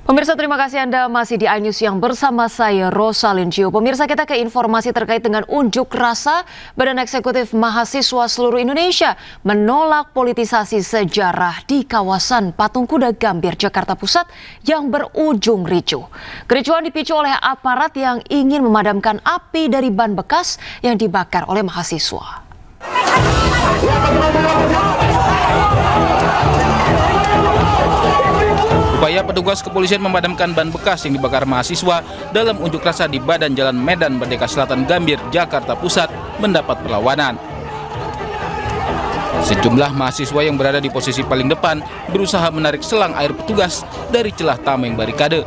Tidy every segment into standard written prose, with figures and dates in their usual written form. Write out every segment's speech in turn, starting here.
Pemirsa, terima kasih Anda masih di iNews yang bersama saya, Rosalyn Gio. Pemirsa, kita ke informasi terkait dengan unjuk rasa Badan Eksekutif Mahasiswa seluruh Indonesia menolak politisasi sejarah di kawasan Patung Kuda Gambir, Jakarta Pusat yang berujung ricuh. Kericuhan dipicu oleh aparat yang ingin memadamkan api dari ban bekas yang dibakar oleh mahasiswa. Upaya petugas kepolisian memadamkan ban bekas yang dibakar mahasiswa dalam unjuk rasa di Badan Jalan Medan Merdeka Selatan Gambir, Jakarta Pusat mendapat perlawanan. Sejumlah mahasiswa yang berada di posisi paling depan berusaha menarik selang air petugas dari celah tameng barikade.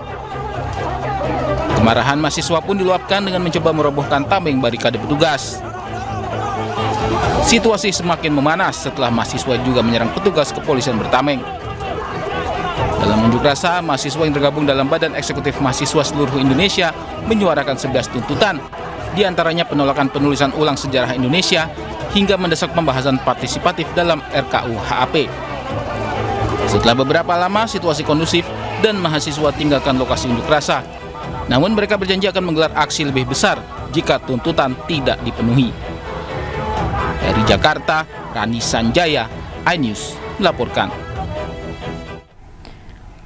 Kemarahan mahasiswa pun diluapkan dengan mencoba merobohkan tameng barikade petugas. Situasi semakin memanas setelah mahasiswa juga menyerang petugas kepolisian bertameng. Dalam unjuk rasa, mahasiswa yang tergabung dalam Badan Eksekutif Mahasiswa seluruh Indonesia menyuarakan 11 tuntutan, di antaranya penolakan penulisan ulang sejarah Indonesia hingga mendesak pembahasan partisipatif dalam RKUHP. Setelah beberapa lama situasi kondusif dan mahasiswa tinggalkan lokasi unjuk rasa, namun mereka berjanji akan menggelar aksi lebih besar jika tuntutan tidak dipenuhi. Dari Jakarta, Rani Sanjaya, iNews melaporkan.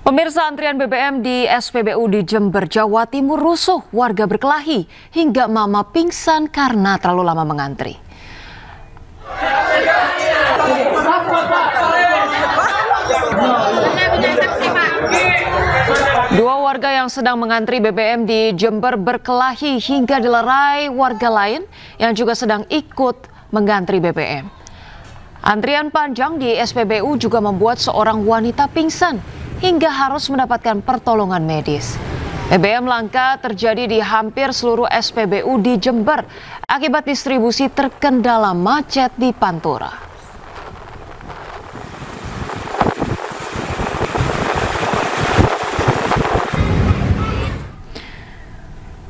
Pemirsa, antrian BBM di SPBU di Jember, Jawa Timur rusuh, warga berkelahi hingga mama pingsan karena terlalu lama mengantri. Dua warga yang sedang mengantri BBM di Jember berkelahi hingga dilerai warga lain yang juga sedang ikut mengantri BBM. Antrian panjang di SPBU juga membuat seorang wanita pingsan hingga harus mendapatkan pertolongan medis. BBM langka terjadi di hampir seluruh SPBU di Jember akibat distribusi terkendala macet di Pantura.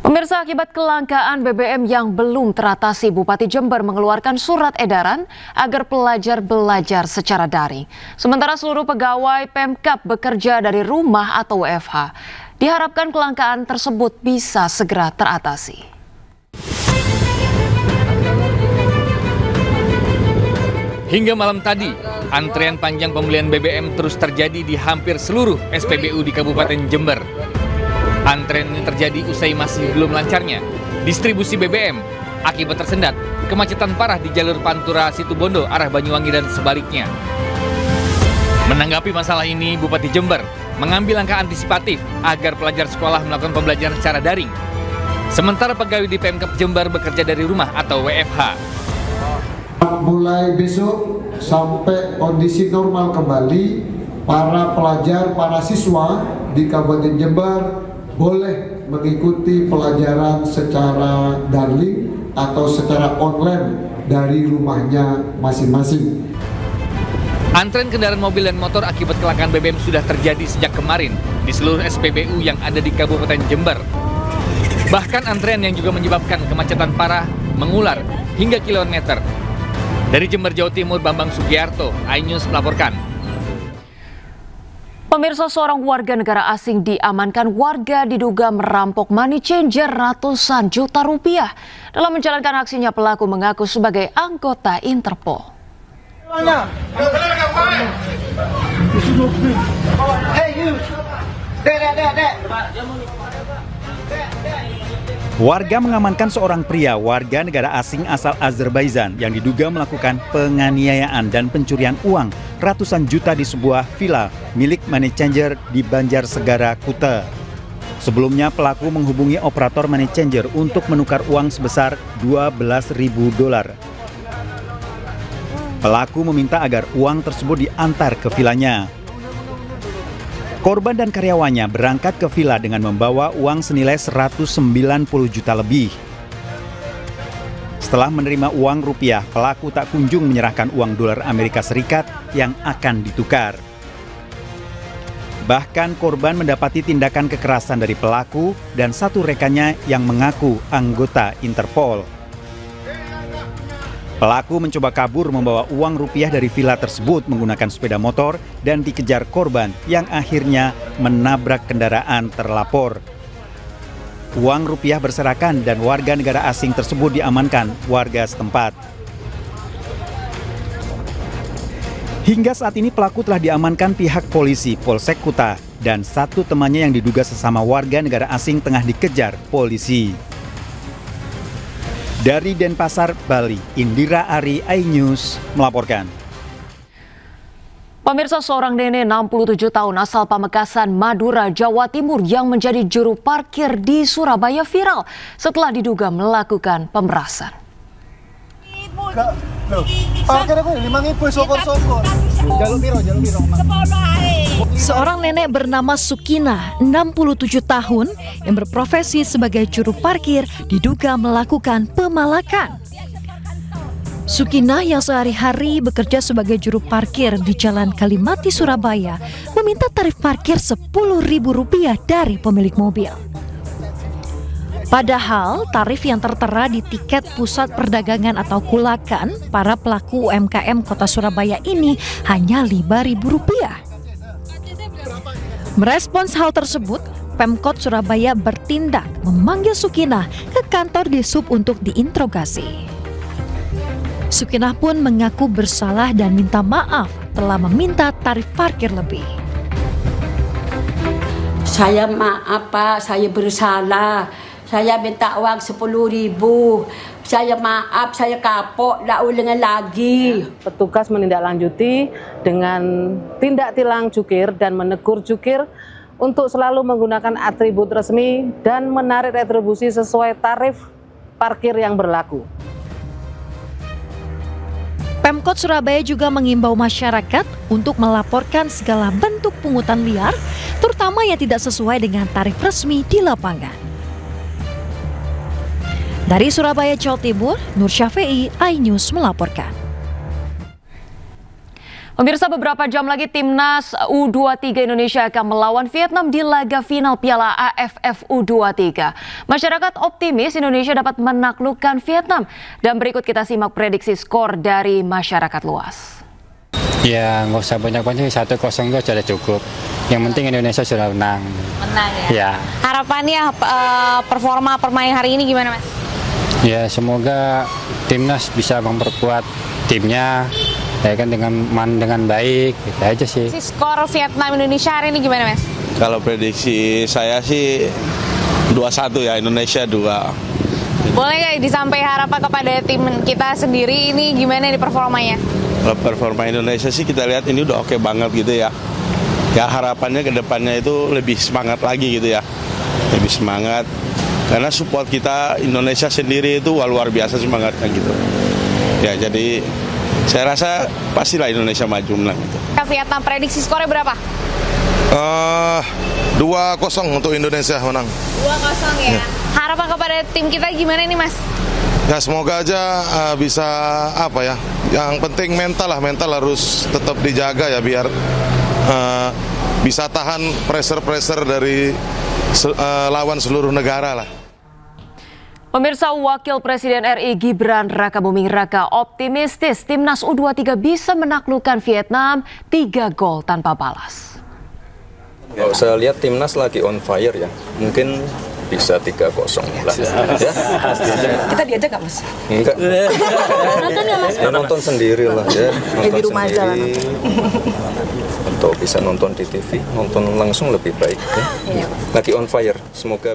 Pemirsa, akibat kelangkaan BBM yang belum teratasi, Bupati Jember mengeluarkan surat edaran agar pelajar belajar secara daring. Sementara seluruh pegawai Pemkab bekerja dari rumah atau WFH. Diharapkan kelangkaan tersebut bisa segera teratasi. Hingga malam tadi, antrian panjang pembelian BBM terus terjadi di hampir seluruh SPBU di Kabupaten Jember. Antrean ini terjadi usai masih belum lancarnya distribusi BBM akibat tersendat kemacetan parah di jalur Pantura Situbondo arah Banyuwangi dan sebaliknya. Menanggapi masalah ini, Bupati Jember mengambil langkah antisipatif agar pelajar sekolah melakukan pembelajaran secara daring. Sementara pegawai di Pemkab Jember bekerja dari rumah atau WFH. Mulai besok sampai kondisi normal kembali, para pelajar, para siswa di Kabupaten Jember boleh mengikuti pelajaran secara daring atau secara online dari rumahnya masing-masing. Antrean kendaraan mobil dan motor akibat kelangkaan BBM sudah terjadi sejak kemarin di seluruh SPBU yang ada di Kabupaten Jember. Bahkan antrean yang juga menyebabkan kemacetan parah mengular hingga kilometer. Dari Jember, Jawa Timur, Bambang Sugiarto, iNews melaporkan. Pemirsa, seorang warga negara asing diamankan warga diduga merampok money changer ratusan juta rupiah. Dalam menjalankan aksinya, pelaku mengaku sebagai anggota Interpol. Warga mengamankan seorang pria warga negara asing asal Azerbaijan yang diduga melakukan penganiayaan dan pencurian uang ratusan juta di sebuah villa milik money changer di Banjarsegara, Kuta. Sebelumnya pelaku menghubungi operator money changer untuk menukar uang sebesar $12.000. Pelaku meminta agar uang tersebut diantar ke villanya. Korban dan karyawannya berangkat ke villa dengan membawa uang senilai 190 juta lebih. Setelah menerima uang rupiah, pelaku tak kunjung menyerahkan uang dolar Amerika Serikat yang akan ditukar. Bahkan korban mendapati tindakan kekerasan dari pelaku dan satu rekannya yang mengaku anggota Interpol. Pelaku mencoba kabur membawa uang rupiah dari villa tersebut menggunakan sepeda motor dan dikejar korban yang akhirnya menabrak kendaraan terlapor. Uang rupiah berserakan dan warga negara asing tersebut diamankan warga setempat. Hingga saat ini pelaku telah diamankan pihak polisi Polsek Kuta dan satu temannya yang diduga sesama warga negara asing tengah dikejar polisi. Dari Denpasar, Bali, Indira Ari, iNews melaporkan. Pemirsa, seorang nenek 67 tahun asal Pamekasan, Madura, Jawa Timur yang menjadi juru parkir di Surabaya viral setelah diduga melakukan pemerasan. Seorang nenek bernama Sukina, 67 tahun, yang berprofesi sebagai juru parkir diduga melakukan pemalakan. Sukina yang sehari-hari bekerja sebagai juru parkir di Jalan Kalimati, Surabaya, meminta tarif parkir Rp10.000 dari pemilik mobil. Padahal tarif yang tertera di tiket pusat perdagangan atau kulakan para pelaku UMKM Kota Surabaya ini hanya Rp5.000. Merespons hal tersebut, Pemkot Surabaya bertindak memanggil Sukina ke kantor Disub untuk diinterogasi. Sukina pun mengaku bersalah dan minta maaf telah meminta tarif parkir lebih. Saya maaf Pak, saya bersalah. Saya minta uang 10.000. Saya maaf, saya kapok, tidak ulangi lagi. Petugas menindaklanjuti dengan tindak tilang jukir dan menegur jukir untuk selalu menggunakan atribut resmi dan menarik retribusi sesuai tarif parkir yang berlaku. Pemkot Surabaya juga mengimbau masyarakat untuk melaporkan segala bentuk pungutan liar, terutama yang tidak sesuai dengan tarif resmi di lapangan. Dari Surabaya, Jawa Timur, Nur Syafi'i, iNews melaporkan. Pemirsa, beberapa jam lagi Timnas U23 Indonesia akan melawan Vietnam di laga final Piala AFF U23. Masyarakat optimis Indonesia dapat menaklukkan Vietnam. Dan berikut kita simak prediksi skor dari masyarakat luas. Ya, nggak usah banyak-banyak, 1-0 itu sudah cukup. Yang penting Indonesia sudah menang. Menang ya? Ya. Harapannya performa permain hari ini gimana, Mas? Ya, semoga Timnas bisa memperkuat timnya. Ya kan dengan baik, gitu aja sih. Skor Vietnam Indonesia hari ini gimana, Mas? Kalau prediksi saya sih 2-1 ya, Indonesia 2. Boleh nggak disampaikan harapan kepada tim kita sendiri ini gimana di performanya? Kalau performa Indonesia sih kita lihat ini udah oke banget gitu ya. Ya harapannya ke depannya itu lebih semangat lagi gitu ya. Lebih semangat karena support kita Indonesia sendiri itu luar biasa semangatnya gitu. Ya jadi saya rasa pastilah Indonesia maju menang gitu. Vietnam prediksi skornya berapa? 2-0 untuk Indonesia menang. 2-0 ya. Harapan kepada tim kita gimana nih, Mas? Ya semoga aja bisa apa ya. Yang penting mental harus tetap dijaga ya biar bisa tahan pressure dari lawan seluruh negara lah. Pemirsa, Wakil Presiden RI Gibran Rakabuming Raka optimistis Timnas U23 bisa menaklukkan Vietnam 3 gol tanpa balas. Kalau saya lihat Timnas lagi on fire ya, mungkin bisa 3-0 lah. Ya, kita diajak nggak, Mas? Enggak. Nonton nggak, Mas? Ya, nonton sendiri lah ya. Nonton di rumah aja lah. Atau bisa nonton di TV, nonton langsung lebih baik. Ya. Lagi on fire, semoga.